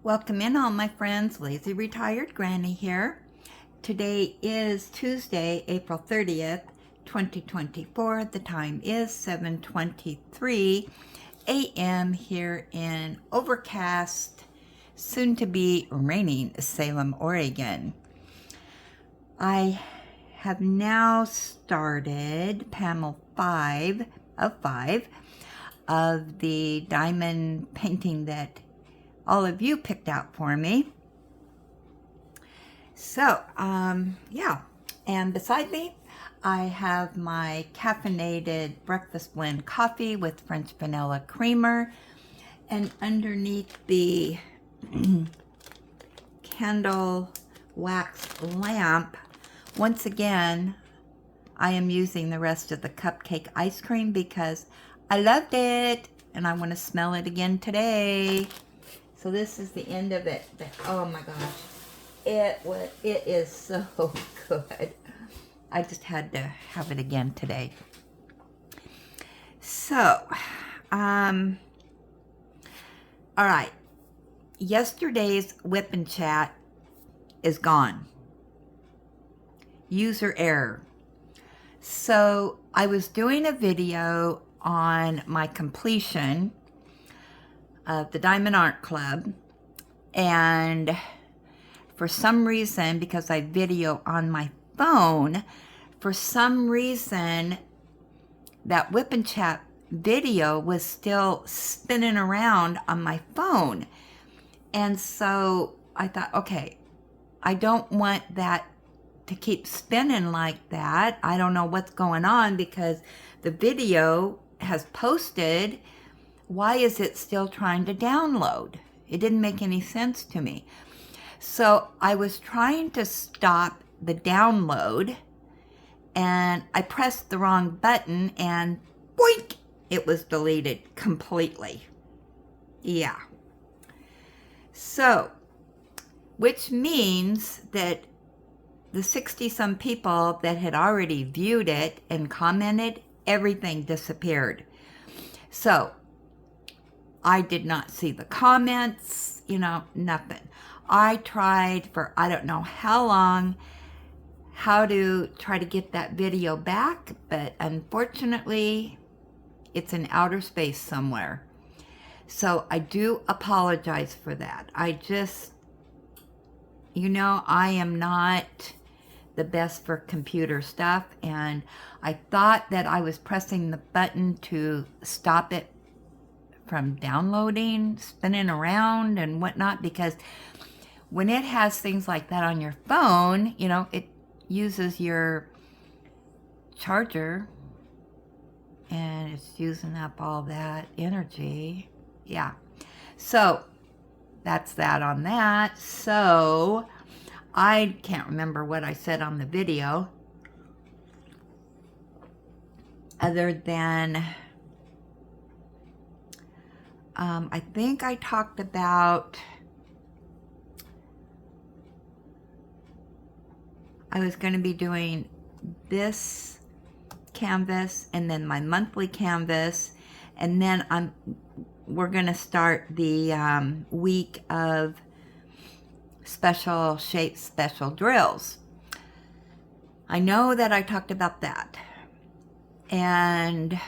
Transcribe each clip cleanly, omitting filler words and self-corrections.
Welcome in all my friends, Lazy Retired Granny here. Today is Tuesday, April 30th, 2024. The time is 7:23 a.m. here in overcast, soon to be raining Salem, Oregon. I have now started panel 5 of the diamond painting that all of you picked out for me. So, yeah. And beside me, I have my caffeinated breakfast blend coffee with French vanilla creamer. And underneath the candle wax lamp, once again, I am using the rest of the cupcake ice cream because I loved it and I want to smell it again today. So this is the end of it. Oh my gosh. It is so good. I just had to have it again today. So, all right. Yesterday's whip and chat is gone. User error. So I was doing a video on my completion of the Diamond Art Club, and for some reason, because I video on my phone, for some reason that whip and chat video was still spinning around on my phone. And so I thought, okay, I don't want that to keep spinning like that. I don't know what's going on because the video has posted. Why is it still trying to download? It didn't make any sense to me. So I was trying to stop the download and I pressed the wrong button and boink, it was deleted completely. Yeah. So, which means that the 60-some people that had already viewed it and commented, everything disappeared. So, I did not see the comments, nothing. I tried for I don't know how long how to try to get that video back, but unfortunately, it's in outer space somewhere. So I do apologize for that. I just, I am not the best for computer stuff, and I thought that I was pressing the button to stop it from downloading, spinning around and whatnot, because when it has things like that on your phone, it uses your charger and it's using up all that energy. Yeah. So that's that on that. So I can't remember what I said on the video other than I think I talked about I was going to be doing this canvas and then my monthly canvas, and then we're going to start the week of special shapes, special drills. I know that I talked about that, and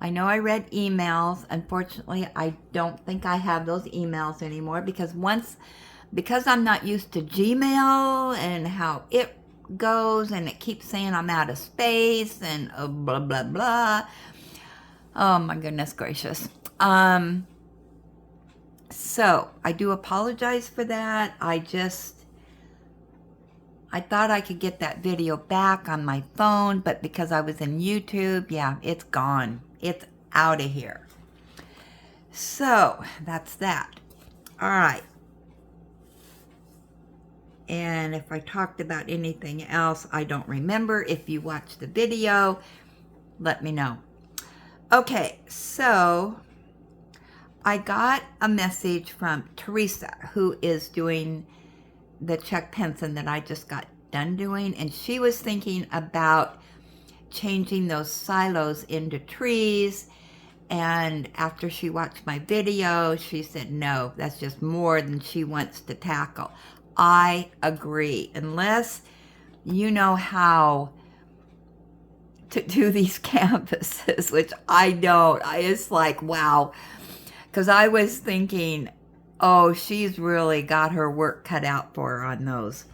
I know I read emails. Unfortunately, I don't think I have those emails anymore because I'm not used to Gmail and how it goes, and it keeps saying I'm out of space and blah, blah, blah. Oh my goodness gracious. So I do apologize for that. I thought I could get that video back on my phone, but because I was in YouTube, yeah, it's gone. It's out of here. So that's that. All right. And if I talked about anything else, I don't remember. If you watched the video, let me know. Okay, so I got a message from Teresa, who is doing the Czech pencil that I just got done doing, and she was thinking about changing those silos into trees And after she watched my video, she said, no, that's just more than she wants to tackle. I agree. Unless you know how to do these canvases, which I don't. It's like, wow. Because I was thinking, oh, she's really got her work cut out for her on those.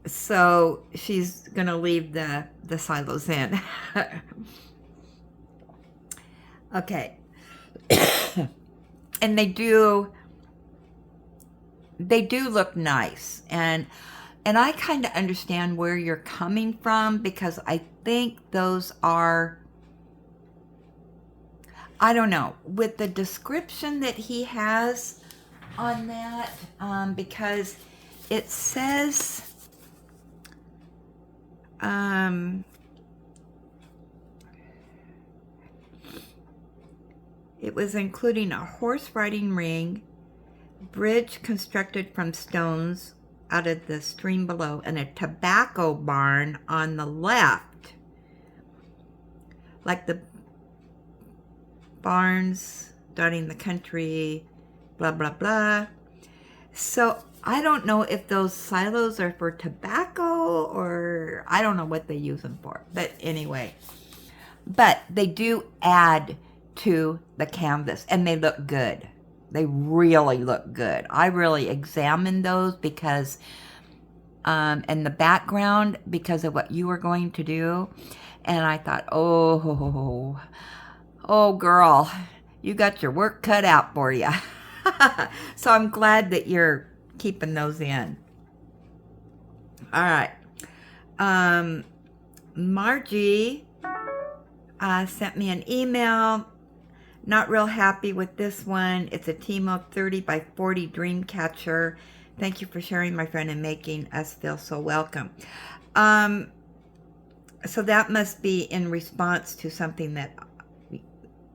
So she's going to leave the silos in. Okay. And they do look nice. And I kind of understand where you're coming from, because I think those are, I don't know, with the description that he has on that, because it says, it was including a horse riding ring, bridge constructed from stones out of the stream below, and a tobacco barn on the left. Like the barns dotting the country, blah, blah, blah. So I don't know if those silos are for tobacco, or I don't know what they use them for. But anyway, but they do add to the canvas, and they look good. They really look good. I really examined those because, and the background, because of what you were going to do. And I thought, oh girl, you got your work cut out for you. So I'm glad that you're keeping those in. All right. Margie sent me an email. Not real happy with this one. It's a Timo 30 by 40 dream catcher. Thank you for sharing, my friend, and making us feel so welcome. So that must be in response to something that,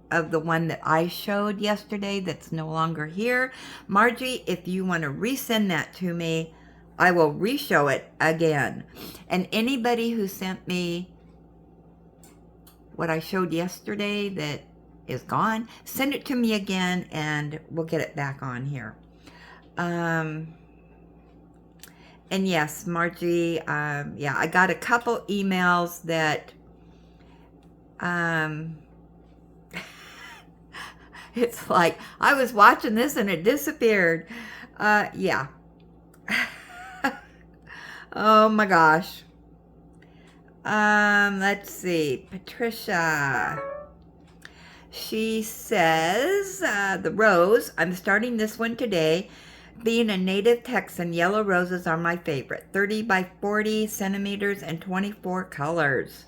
of the one that I showed yesterday that's no longer here. Margie, if you want to resend that to me, I will re-show it again. And anybody who sent me what I showed yesterday that is gone, send it to me again and we'll get it back on here. And yes, Margie, yeah, I got a couple emails that it's like I was watching this and it disappeared. Yeah. Oh my gosh. Let's see, Patricia. She says, the rose, I'm starting this one today. Being a native Texan, yellow roses are my favorite. 30 by 40 centimeters and 24 colors.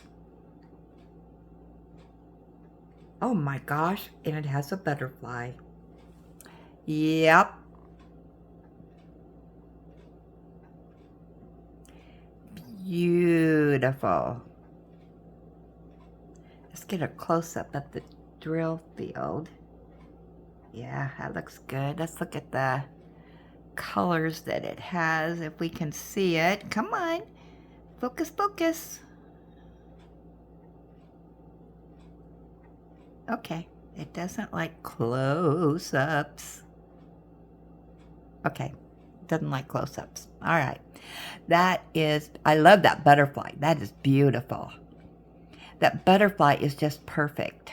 Oh my gosh, and it has a butterfly. Yep. Beautiful. Let's get a close-up of the drill field. Yeah, that looks good. Let's look at the colors that it has, if we can see it. Come on, focus, focus. Okay, it doesn't like close-ups. Okay, doesn't like close-ups. All right, that is, I love that butterfly. That is beautiful. That butterfly is just perfect.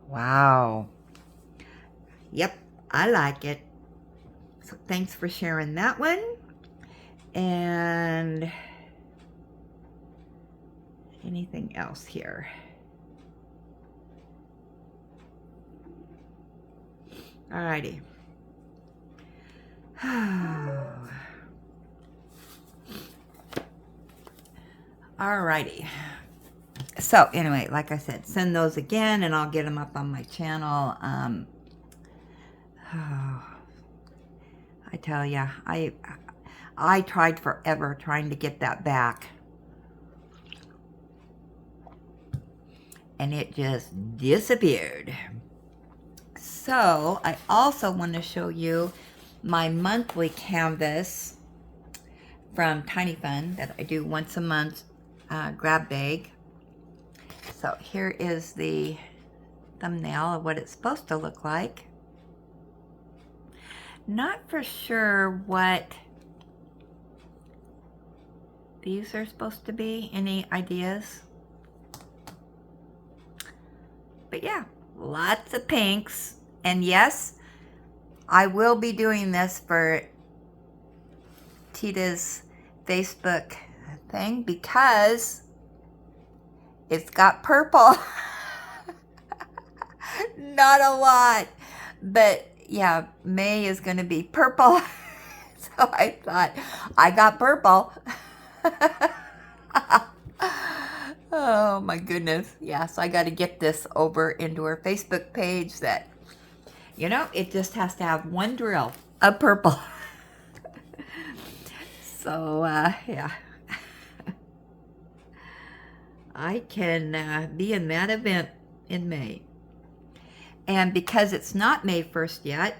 Wow. Yep, I like it. So thanks for sharing that one. And anything else here? Alrighty. Alrighty. So anyway, like I said, send those again and I'll get them up on my channel. I tell ya, I tried forever trying to get that back. And it just disappeared. So I also want to show you my monthly canvas from Tiny Fun that I do once a month, grab bag. So here is the thumbnail of what it's supposed to look like. Not for sure what these are supposed to be. Any ideas? But yeah, lots of pinks. And yes, I will be doing this for Tita's Facebook thing because it's got purple. Not a lot, but yeah, May is going to be purple. So I thought, I got purple. Oh my goodness. Yeah, so I got to get this over into her Facebook page that, you know, it just has to have one drill of purple. So, yeah. I can be in that event in May. And because it's not May 1st yet,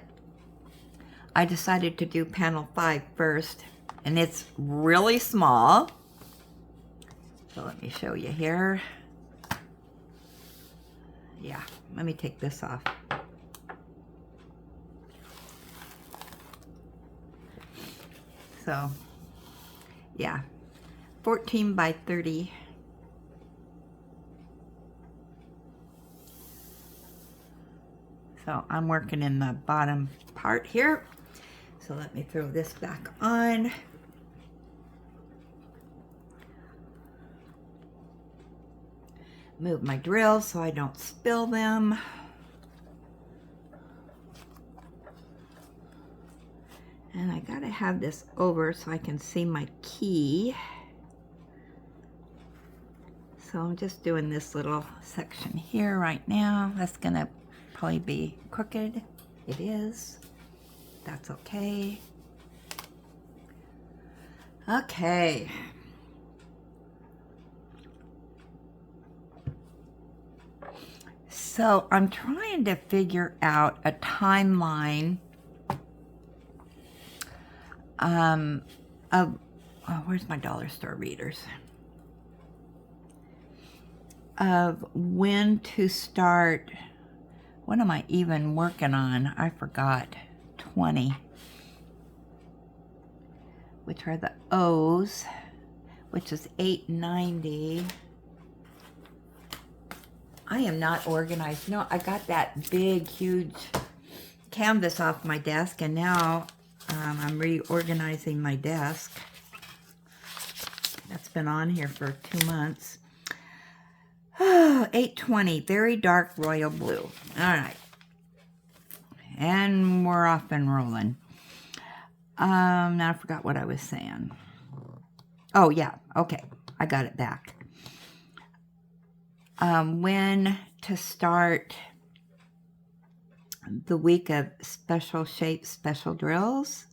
I decided to do panel 5 first. And it's really small. So let me show you here. Yeah, let me take this off. So, yeah, 14 by 30. So I'm working in the bottom part here. So let me throw this back on. Move my drills so I don't spill them. And I gotta have this over so I can see my key. So I'm just doing this little section here right now. That's gonna probably be crooked. It is. That's okay. Okay. So I'm trying to figure out a timeline of, oh, where's my dollar store readers? Of when to start. What am I even working on? I forgot. 20. Which are the O's, which is 890. I am not organized. No, I got that big, huge canvas off my desk, and now I'm reorganizing my desk. That's been on here for 2 months. 820, very dark royal blue. All right. And we're off and rolling. Now I forgot what I was saying. Oh, yeah. Okay. I got it back. When to start the week of special shapes, special drills.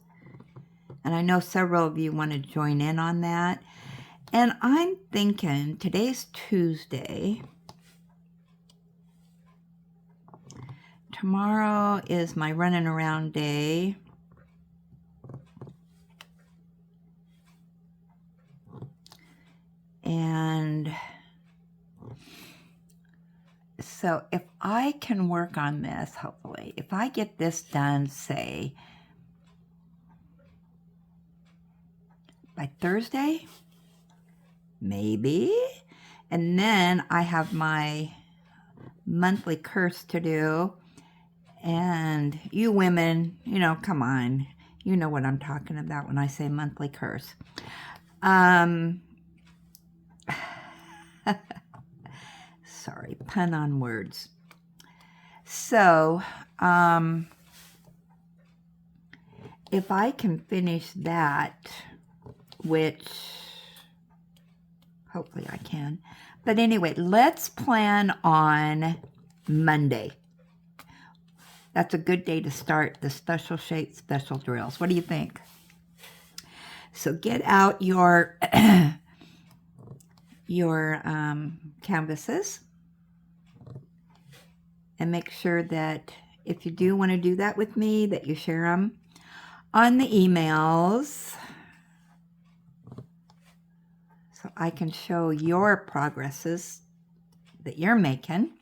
And I know several of you want to join in on that. And I'm thinking today's Tuesday. Tomorrow is my running around day. And so if I can work on this, hopefully, if I get this done, say, by Thursday, maybe, and then I have my monthly curse to do, and you women, you know, come on, you know what I'm talking about when I say monthly curse. Sorry, pun on words. So, if I can finish that, which hopefully I can. But anyway, let's plan on Monday. That's a good day to start the special shape, special drills. What do you think? So get out your canvases and make sure that if you do want to do that with me, that you share them on the emails so I can show your progresses that you're making,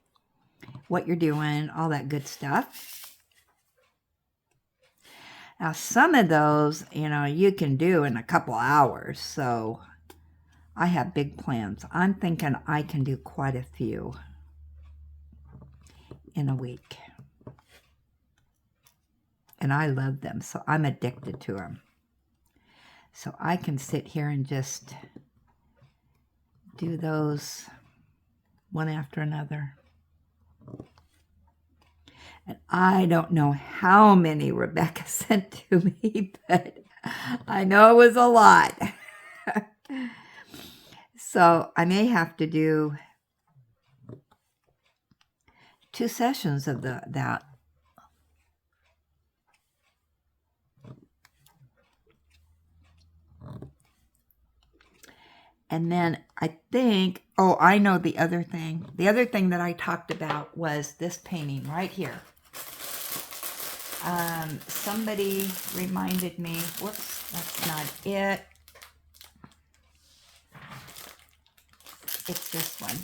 what you're doing, all that good stuff. Now, some of those, you know, you can do in a couple hours, so I have big plans. I'm thinking I can do quite a few in a week. And I love them, so I'm addicted to them. So I can sit here and just do those one after another. And I don't know how many Rebecca sent to me, but I know it was a lot. So I may have to do 2 sessions of that. And then I think, oh, I know the other thing. The other thing that I talked about was this painting right here. Somebody reminded me, whoops, that's not it. It's this one.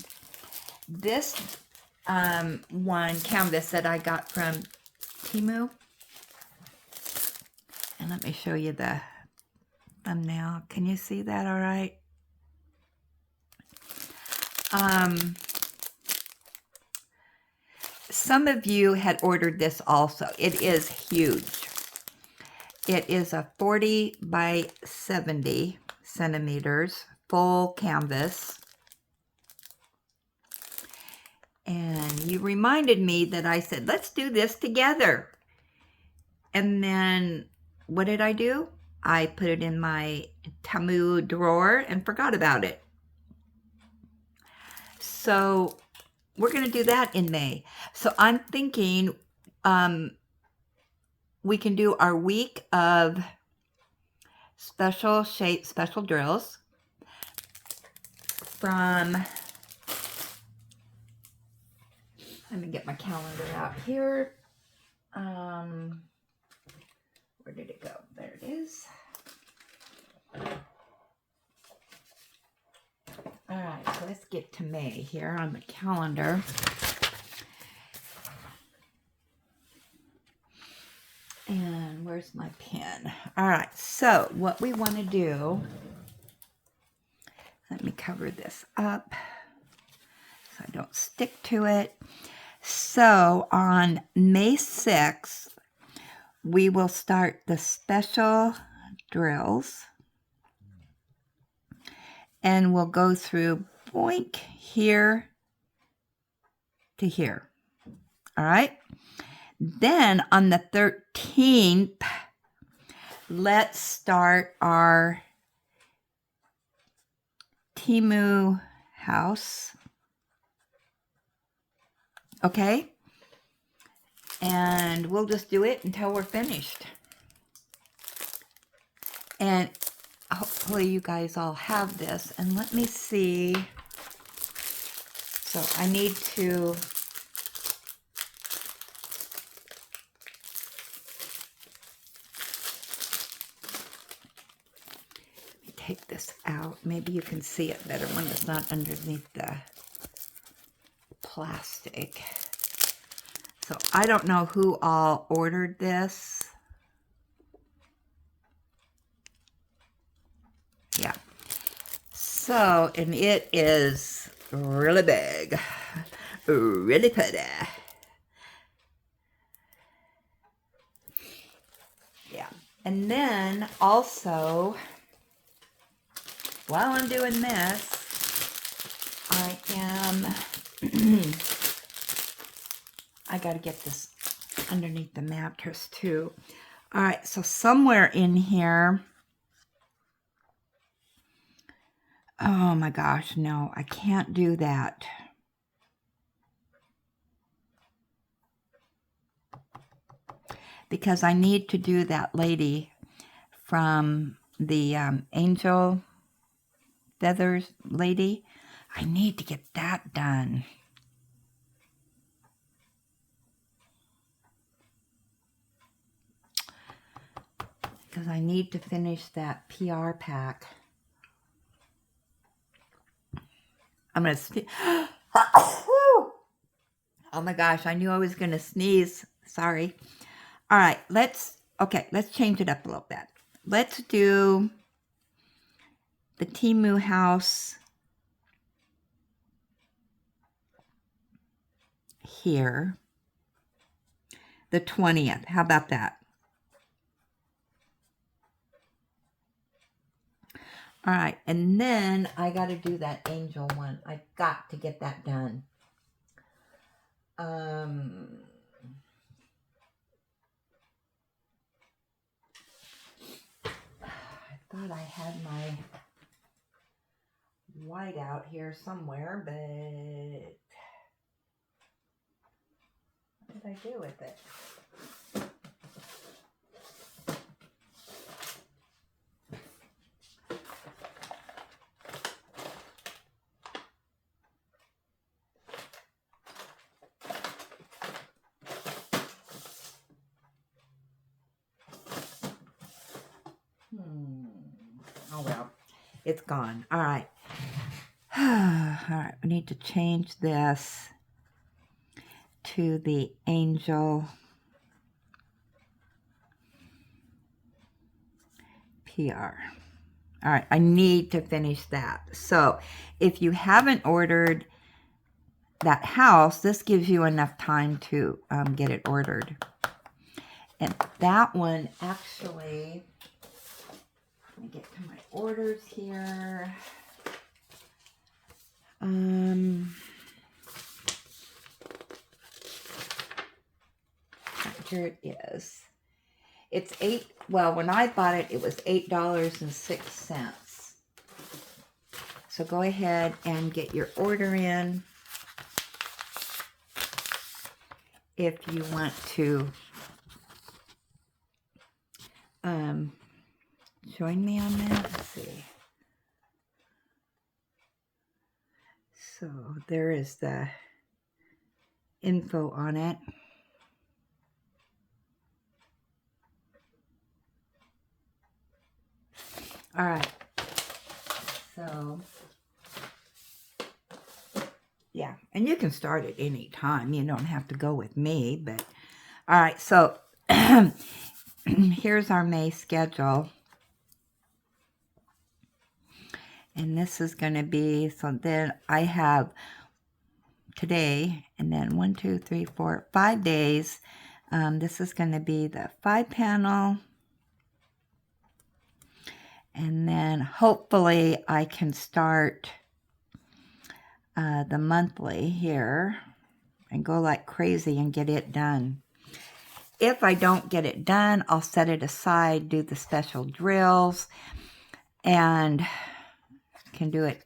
This one canvas that I got from Temu. And let me show you the thumbnail. Can you see that all right? Some of you had ordered this also. It is huge. It is a 40 by 70 centimeters full canvas. And you reminded me that I said, let's do this together. And then what did I do? I put it in my Temu drawer and forgot about it. So we're going to do that in May. So I'm thinking we can do our week of special shape, special drills from, let me get my calendar out here. Where did it go? There it is. All right, so let's get to May here on the calendar. And where's my pen? All right, so what we want to do, let me cover this up so I don't stick to it. So on May 6th, we will start the special drills. And we'll go through boink here to here. All right. Then on the 13th, let's start our Temu house. Okay. And we'll just do it until we're finished. And hopefully you guys all have this. And let me see. So I need to take this out. Maybe you can see it better when it's not underneath the plastic. So I don't know who all ordered this. Yeah. So, and it is really big. Really pretty. Yeah. And then also, while I'm doing this, I am, I got to get this underneath the mattress too. All right, so somewhere in here, oh my gosh, no, I can't do that. Because I need to do that lady from the angel feathers lady. I need to get that done. Because I need to finish that PR pack. I'm going to Oh my gosh, I knew I was going to sneeze. Sorry. All right, let's change it up a little bit. Let's do the Temu house here, the 20th. How about that? All right, and then I got to do that angel one. I got to get that done. I thought I had my white out here somewhere, but what did I do with it? Oh well, it's gone. All right. All right, we need to change this to the angel PR. All right, I need to finish that. So if you haven't ordered that house, this gives you enough time to get it ordered. And that one actually, let me get to my orders here. Here it is. It's well, when I bought it, it was $8.06. So go ahead and get your order in if you want to join me on that. Let's see. So there is the info on it. All right. So yeah, and you can start at any time. You don't have to go with me, but all right. So here's our May schedule. And this is going to be, so then I have today, and then 1, 2, 3, 4, 5 days. This is going to be the 5-panel. And then hopefully I can start the monthly here and go like crazy and get it done. If I don't get it done, I'll set it aside, do the special drills, and can do it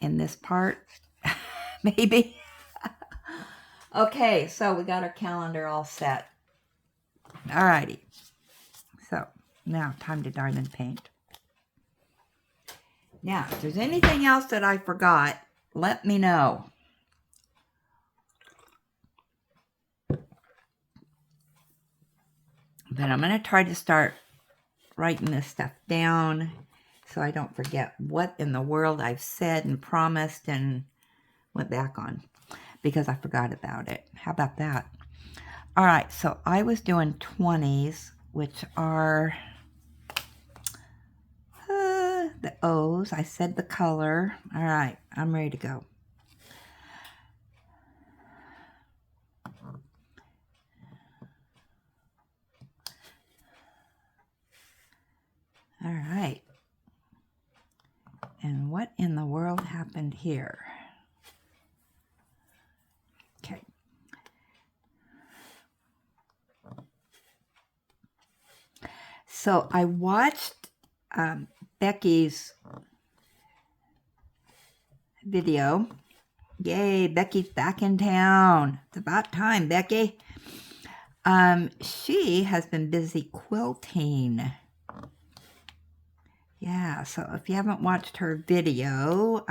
in this part, maybe. Okay, so we got our calendar all set. Alrighty. So now time to diamond paint. Now, if there's anything else that I forgot, let me know. But I'm going to try to start writing this stuff down so I don't forget what in the world I've said and promised and went back on, because I forgot about it. How about that? All right, so I was doing 20s, which are the O's. I said the color. All right, I'm ready to go. All right. And what in the world happened here? Okay. So I watched Becky's video. Yay, Becky's back in town. It's about time, Becky. She has been busy quilting. Yeah, so if you haven't watched her video,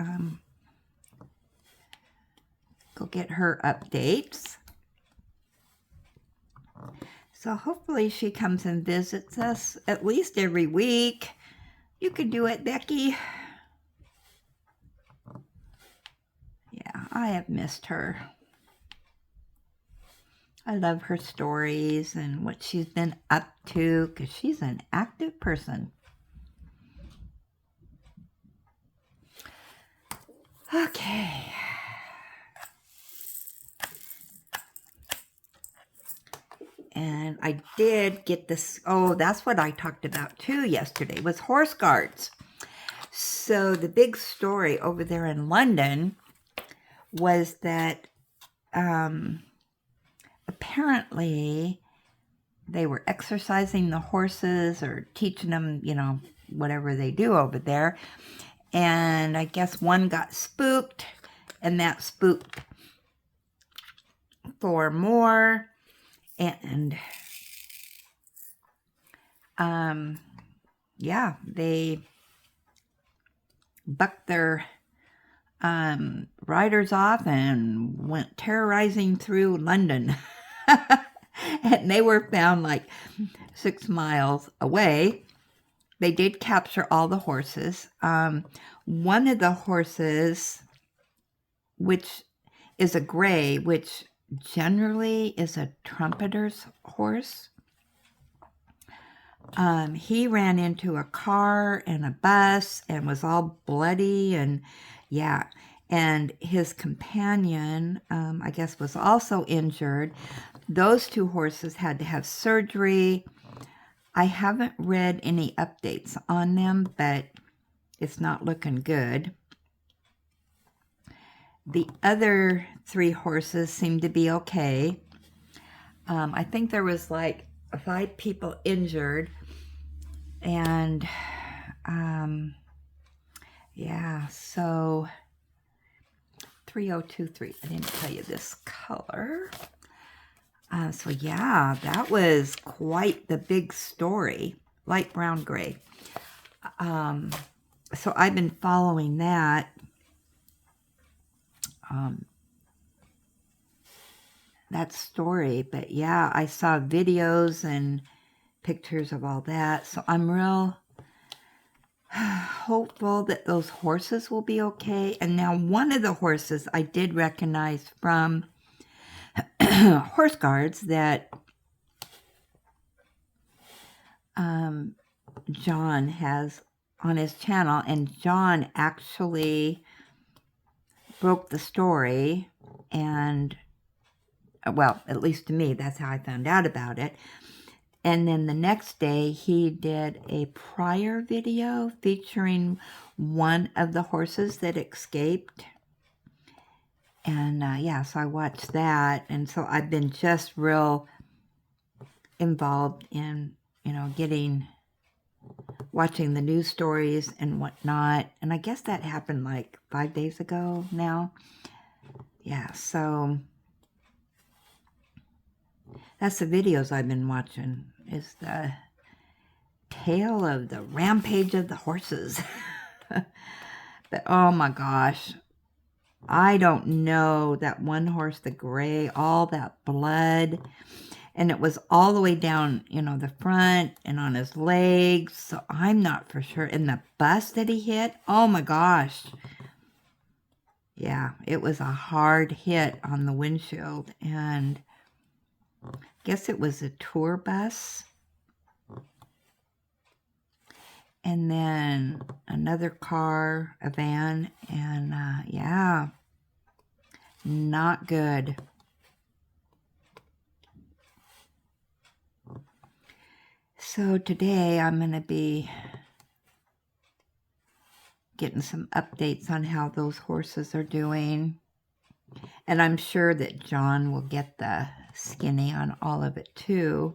go get her updates. So hopefully she comes and visits us at least every week. You could do it, Becky. Yeah, I have missed her. I love her stories and what she's been up to, because she's an active person. Okay. And I did get this. Oh, that's what I talked about too yesterday, was horse guards. So the big story over there in London was that apparently they were exercising the horses or teaching them, you know, whatever they do over there. And I guess one got spooked, and that spooked 4 more. And yeah, they bucked their riders off and went terrorizing through London. And they were found like 6 miles away. They did capture all the horses. One of the horses, which is a gray, which generally is a trumpeter's horse, he ran into a car and a bus and was all bloody, and yeah, and his companion, I guess, was also injured. Those 2 horses had to have surgery. I haven't read any updates on them, but it's not looking good. The other 3 horses seem to be okay. I think there was like 5 people injured, and yeah, so 3023. I didn't tell you this color. So yeah, that was quite the big story. Light brown gray. So I've been following that. That story, but yeah, I saw videos and pictures of all that, so I'm real hopeful that those horses will be okay. And now one of the horses I did recognize from horse guards that John has on his channel, and John actually broke the story, and well, at least to me, that's how I found out about it. And then the next day, he did a prior video featuring one of the horses that escaped. And yeah, so I watched that. And so I've been just real involved in, you know, watching the news stories and whatnot. And I guess that happened like 5 days ago now. Yeah, so that's the videos I've been watching, is the tale of the rampage of the horses. But oh my gosh, I don't know, that one horse, the gray, all that blood, and it was all the way down, you know, the front and on his legs, so I'm not for sure. And the bus that he hit, oh my gosh, yeah, it was a hard hit on the windshield. And I guess it was a tour bus. And then another car, a van, and yeah, not good. So today I'm going to be getting some updates on how those horses are doing. And I'm sure that John will get the skinny on all of it too.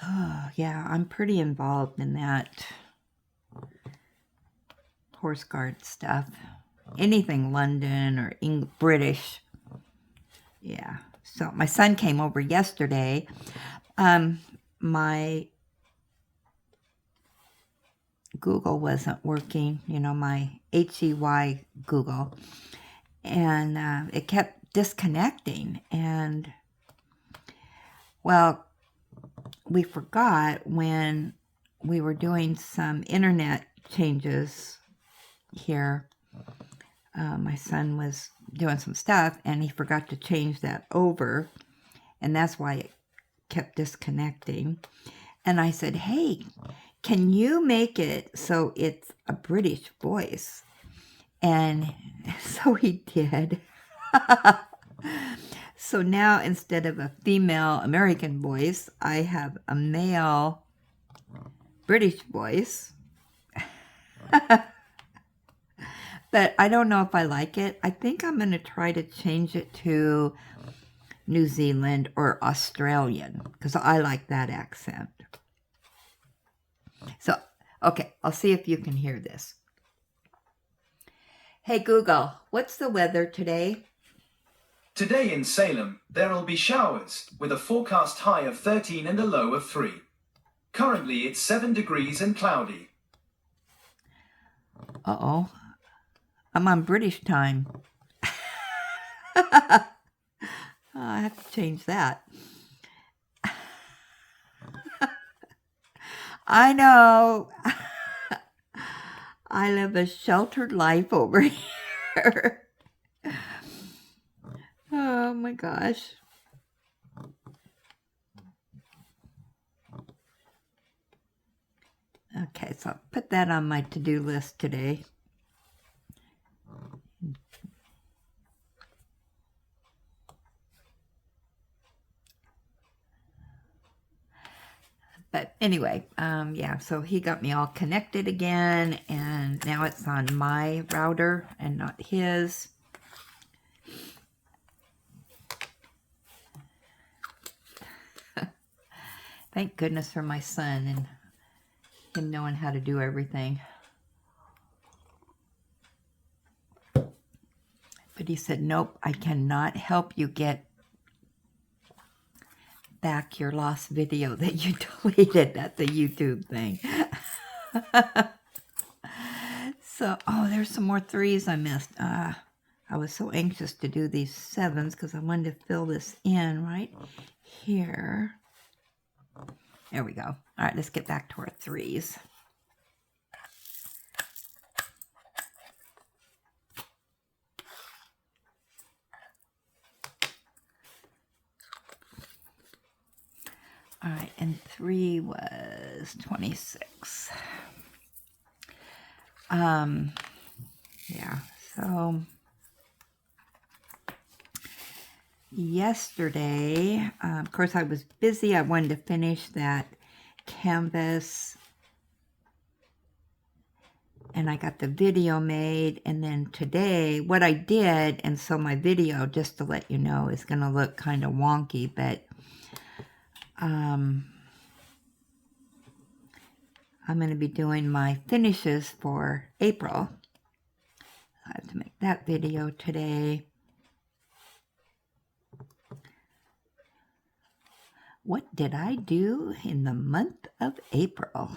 Oh, yeah, I'm pretty involved in that horse guard stuff. Anything London or British. Yeah. So my son came over yesterday. My Google wasn't working, you know, my HEY Google. And it kept disconnecting. And Well, we forgot when we were doing some internet changes here. My son was doing some stuff and he forgot to change that over, and that's why it kept disconnecting. And I said, hey, can you make it so it's a British voice? And so he did. So now instead of a female American voice, I have a male British voice. But I don't know if I like it. I think I'm going to try to change it to New Zealand or Australian because I like that accent. So, okay, I'll see if you can hear this. Hey Google, what's the weather today? Today in Salem, there will be showers with a forecast high of 13 and a low of 3. Currently, it's 7 degrees and cloudy. Uh-oh. I'm on British time. I have to change that. I know. I live a sheltered life over here. Oh my gosh. Okay, so I'll put that on my to-do list today. But anyway, yeah, so he got me all connected again, and now it's on my router and not his. Thank goodness for my son and him knowing how to do everything. But he said, nope, I cannot help you get back your lost video that you deleted at the YouTube thing. So, oh, there's some more 3s I missed. I was so anxious to do these 7s because I wanted to fill this in right here. There we go. All right, let's get back to our 3s. All right, and 3 was 26. Yeah, so yesterday, of course, I was busy. I wanted to finish that canvas, and I got the video made. And then today, what I did, and so my video, just to let you know, is going to look kind of wonky, but I'm going to be doing my finishes for April. I have to make that video today. What did I do in the month of April? All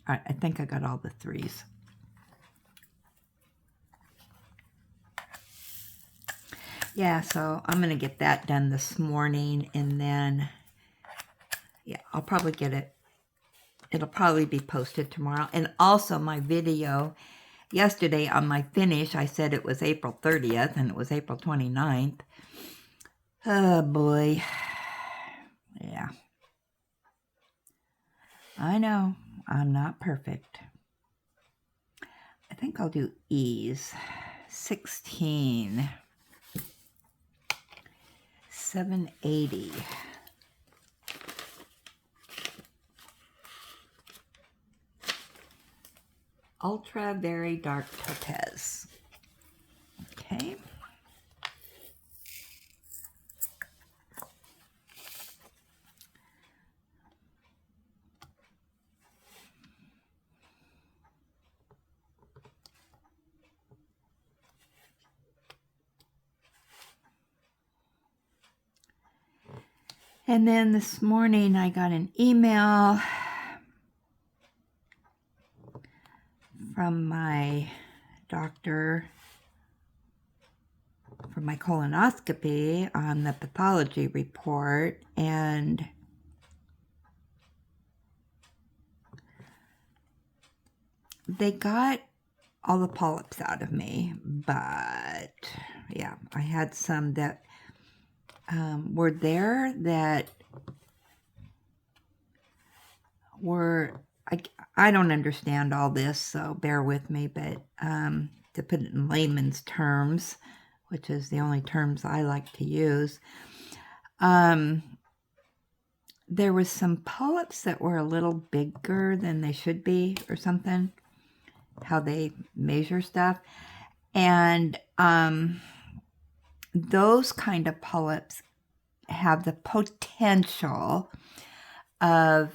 right, I think I got all the 3s. Yeah, so I'm going to get that done this morning, and then, yeah, I'll probably get it. It'll probably be posted tomorrow. And also my video yesterday on my finish, I said it was April 30th, and it was April 29th. Oh, boy. Yeah. I know. I'm not perfect. I think I'll do E's. 16. 780. Ultra very dark topaz. Okay. And then this morning I got an email from my doctor for my colonoscopy on the pathology report, and they got all the polyps out of me, but yeah, I had some that were there that were, I don't understand all this, so bear with me, but to put it in layman's terms, which is the only terms I like to use, there was some polyps that were a little bigger than they should be or something, how they measure stuff. And those kind of polyps have the potential of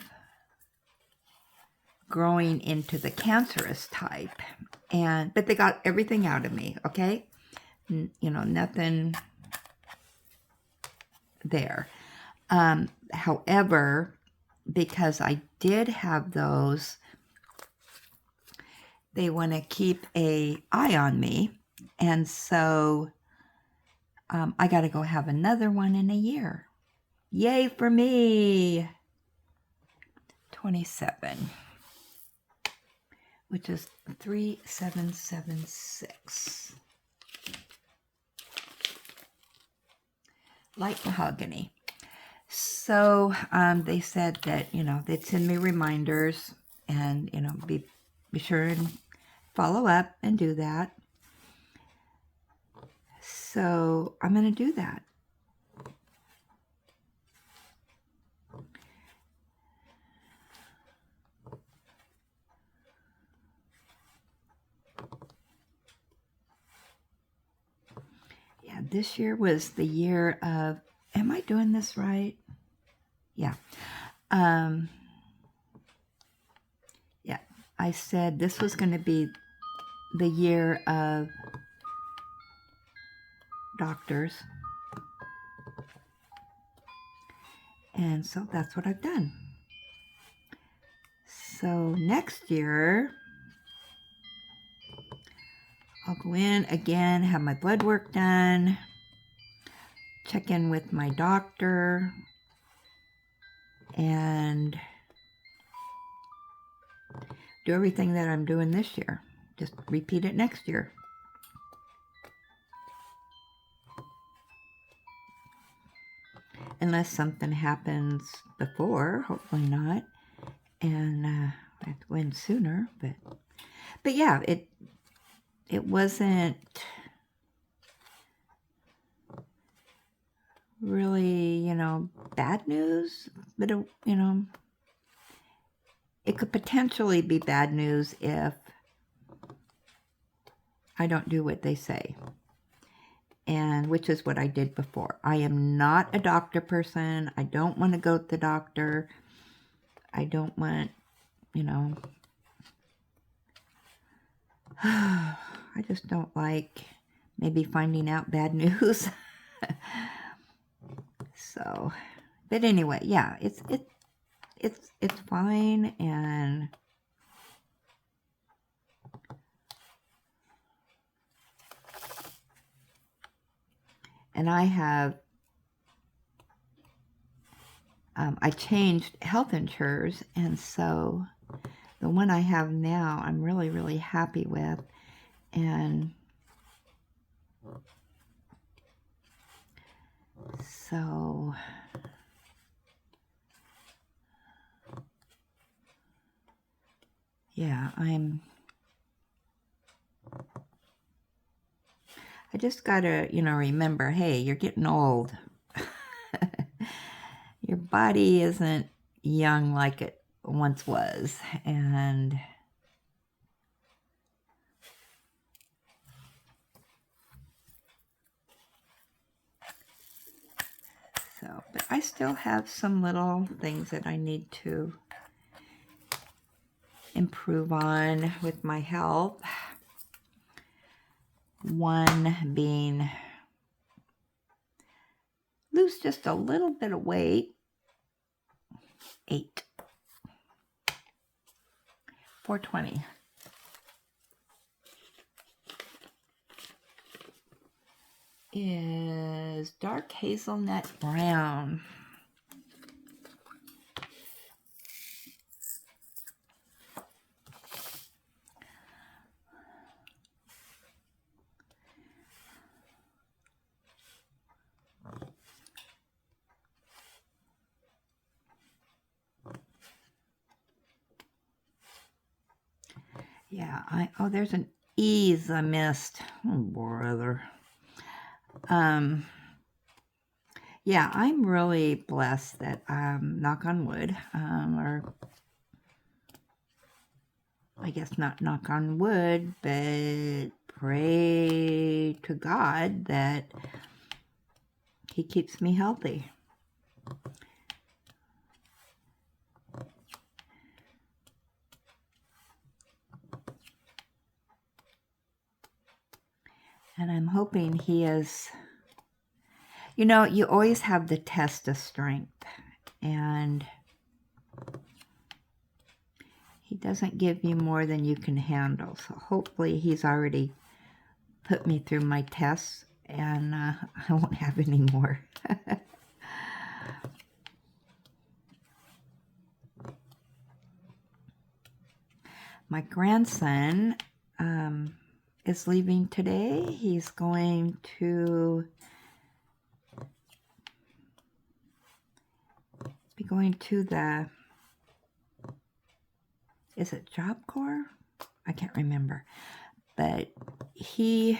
growing into the cancerous type. But they got everything out of me, okay? You know, nothing there. However, because I did have those, they want to keep an eye on me. And so I got to go have another one in a year. Yay for me! 27, which is 3776. Light mahogany. So they said that, you know, they'd send me reminders and, you know, be sure and follow up and do that. So I'm going to do that. Yeah, this year was the year of, am I doing this right? Yeah. Yeah, I said this was going to be the year of doctors. And so that's what I've done. So next year, I'll go in again, have my blood work done, check in with my doctor, and do everything that I'm doing this year. Just repeat it next year. Unless something happens before, hopefully not, and I have to go in sooner. But yeah, it wasn't really, you know, bad news, but it, you know, it could potentially be bad news if I don't do what they say. And which is what I did before. I am not a doctor person. I don't want to go to the doctor. I don't want, you know, I just don't like maybe finding out bad news. So, but anyway, yeah, it's fine, and I have, I changed health insurers, and so the one I have now, I'm really, really happy with, and so yeah, I just gotta, you know, remember, hey, you're getting old. Your body isn't young like it once was, and so, but I still have some little things that I need to improve on with my health. One being lose just a little bit of weight. 8. 420. is dark hazelnut brown. Yeah, oh, there's an E's I missed. Oh, brother. Yeah, I'm really blessed that, knock on wood, or I guess not knock on wood, but pray to God that He keeps me healthy. And I'm hoping He is, you know, you always have the test of strength, and He doesn't give you more than you can handle. So hopefully He's already put me through my tests, and I won't have any more. My grandson is leaving today. He's going to be going to the, is it Job Corps? I can't remember. But he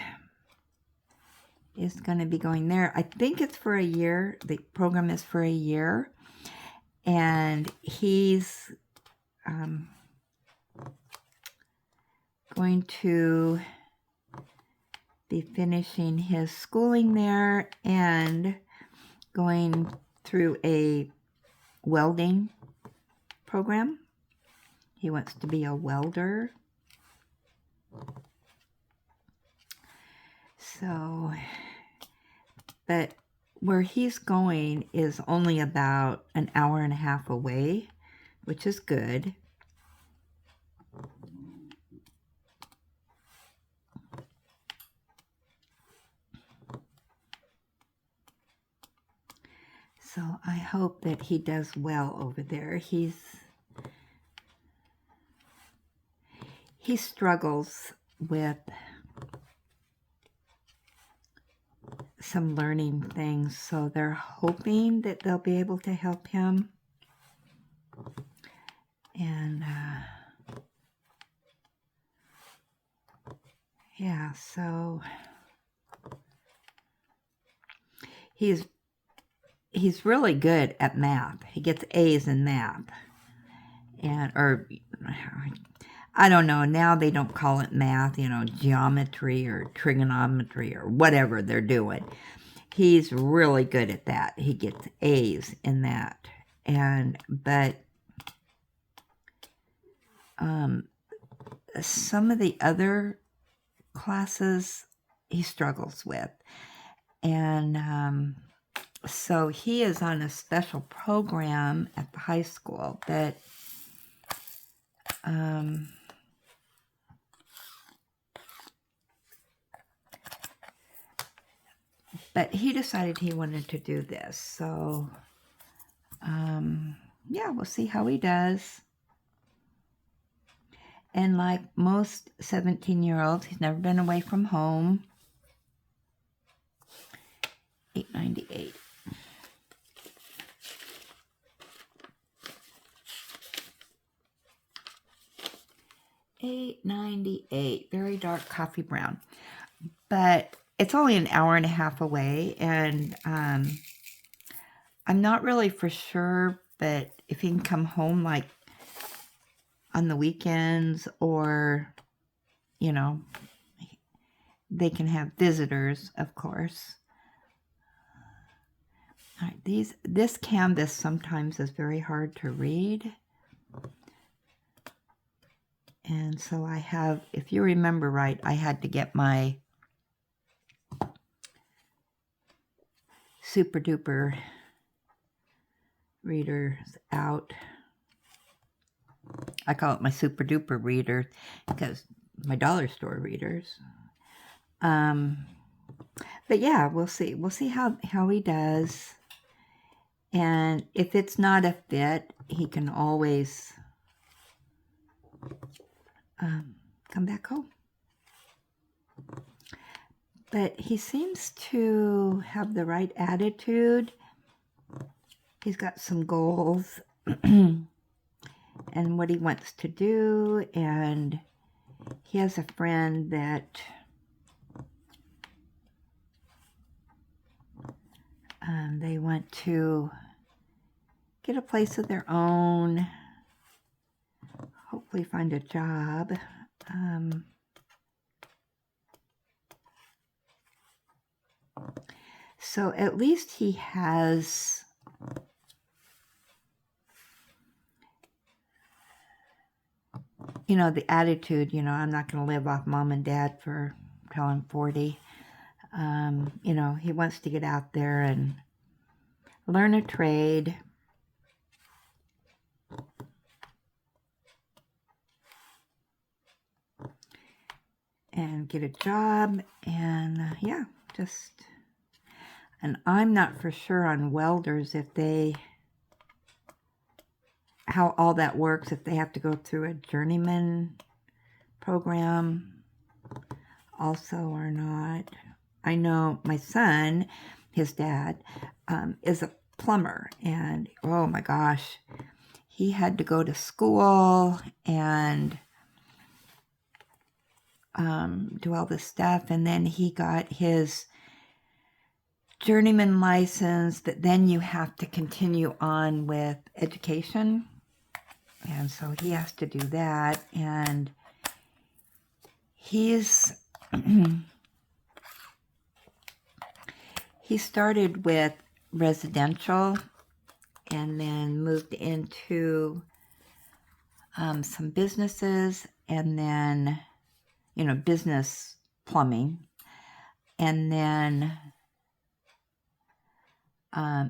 is going to be going there. I think it's for a year. The program is for a year. And he's going to be finishing his schooling there and going through a welding program. He wants to be a welder. So, but where he's going is only about an hour and a half away, which is good. So I hope that he does well over there. He struggles with some learning things, so they're hoping that they'll be able to help him. And yeah, so he's really good at math. He gets A's in math. And, or, I don't know, now they don't call it math, you know, geometry or trigonometry or whatever they're doing. He's really good at that. He gets A's in that. But some of the other classes he struggles with. And so he is on a special program at the high school that but he decided he wanted to do this. So yeah, we'll see how he does. And like most 17-year-olds, he's never been away from home. $8.98. $8.98. Very dark coffee brown. But it's only an hour and a half away, and I'm not really for sure, but if he can come home like on the weekends, or, you know, they can have visitors, of course. All right, this canvas sometimes is very hard to read. And so I have, if you remember right, I had to get my super duper readers out. I call it my super duper reader because my dollar store readers. But yeah, we'll see. We'll see how he does. And if it's not a fit, he can always come back home. But he seems to have the right attitude. He's got some goals and what he wants to do. And he has a friend that they want to get a place of their own, hopefully find a job. So at least he has the attitude, I'm not going to live off mom and dad till I'm 40. He wants to get out there and learn a trade. And get a job, and and I'm not for sure on welders how all that works, if they have to go through a journeyman program also or not. I know my son, his dad, is a plumber, and oh my gosh, he had to go to school and do all this stuff, and then he got his journeyman license, but then you have to continue on with education, and so he has to do that. And he's he started with residential and then moved into some businesses, and then business plumbing, and then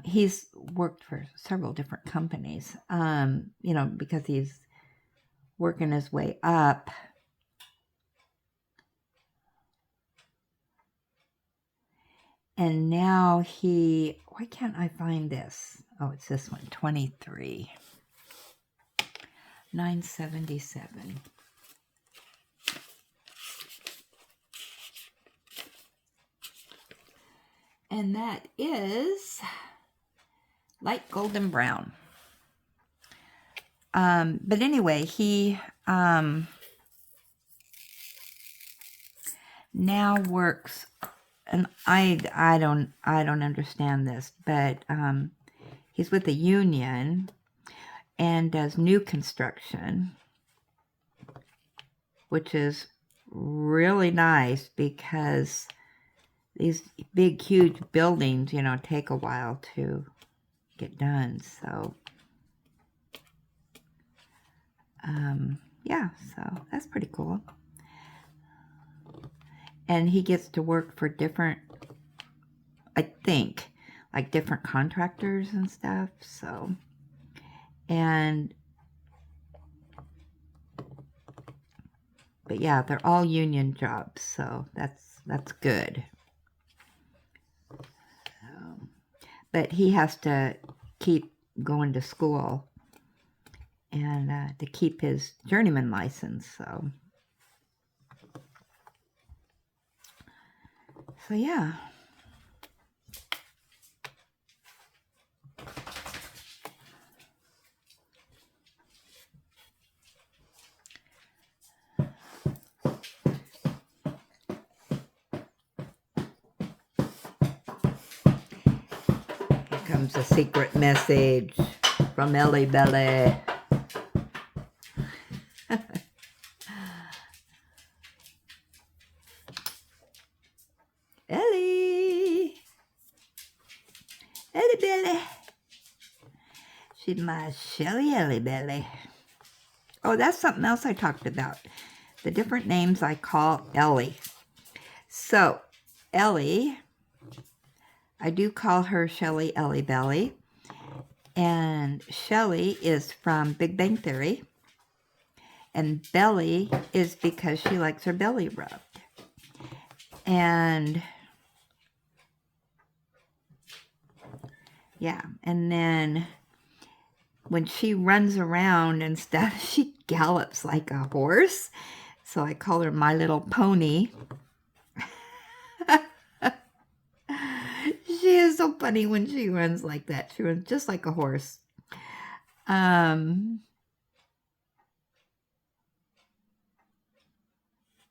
he's worked for several different companies, because he's working his way up. And now why can't I find this? Oh, it's this one, 23. 977. And that is light golden brown. But anyway, he now works, and I don't understand this, but he's with a union and does new construction, which is really nice because these big, huge buildings, take a while to get done. So, so that's pretty cool. And he gets to work for different, I think, like different contractors and stuff. So, but yeah, they're all union jobs. So that's good. But he has to keep going to school and to keep his journeyman license. So yeah. Comes a secret message from Ellie Belly. Ellie Belly. She's my Shelly Ellie Belly. Oh, that's something else I talked about. The different names I call Ellie. So, Ellie, I do call her Shelly Ellie Belly. And Shelly is from Big Bang Theory. And Belly is because she likes her belly rubbed. And Yeah, and then when she runs around and stuff, she gallops like a horse. So I call her My Little Pony. She is so funny when she runs like that. She runs just like a horse. And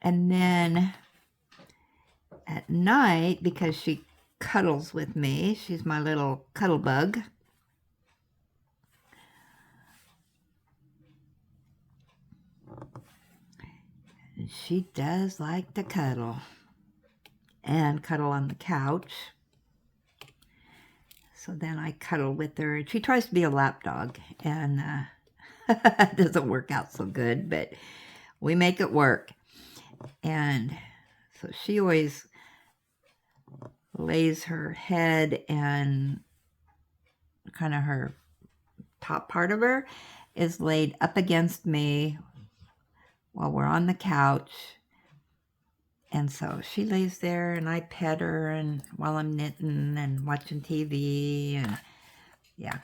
then at night, because she cuddles with me, she's my little cuddle bug. She does like to cuddle and cuddle on the couch. So then I cuddle with her. She tries to be a lap dog, and it doesn't work out so good, but we make it work. And so she always lays her head, and kind of her top part of her is laid up against me while we're on the couch. And so she lays there, and I pet her, and while I'm knitting and watching TV, and yeah,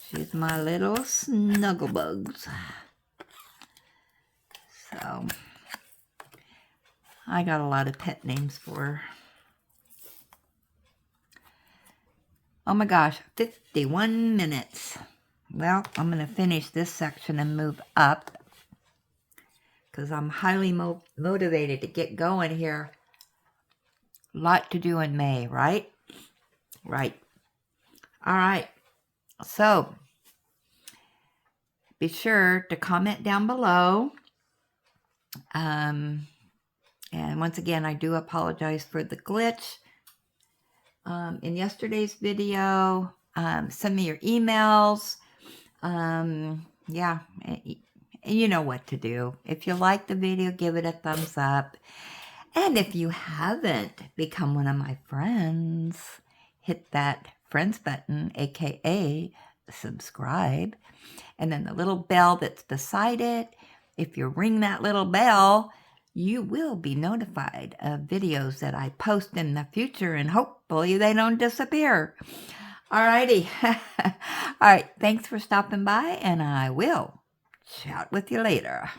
she's my little snugglebugs. So I got a lot of pet names for her. Oh my gosh, 51 minutes. Well, I'm going to finish this section and move up, because I'm highly motivated to get going here. A lot to do in May, right? Right. All right. So, be sure to comment down below. And once again, I do apologize for the glitch. In yesterday's video, send me your emails. Yeah. You know what to do. If you like the video, give it a thumbs up. And if you haven't become one of my friends, hit that friends button, aka subscribe. And then the little bell that's beside it. If you ring that little bell, you will be notified of videos that I post in the future, and hopefully they don't disappear. Alrighty. All right. Thanks for stopping by, and I will chat with you later.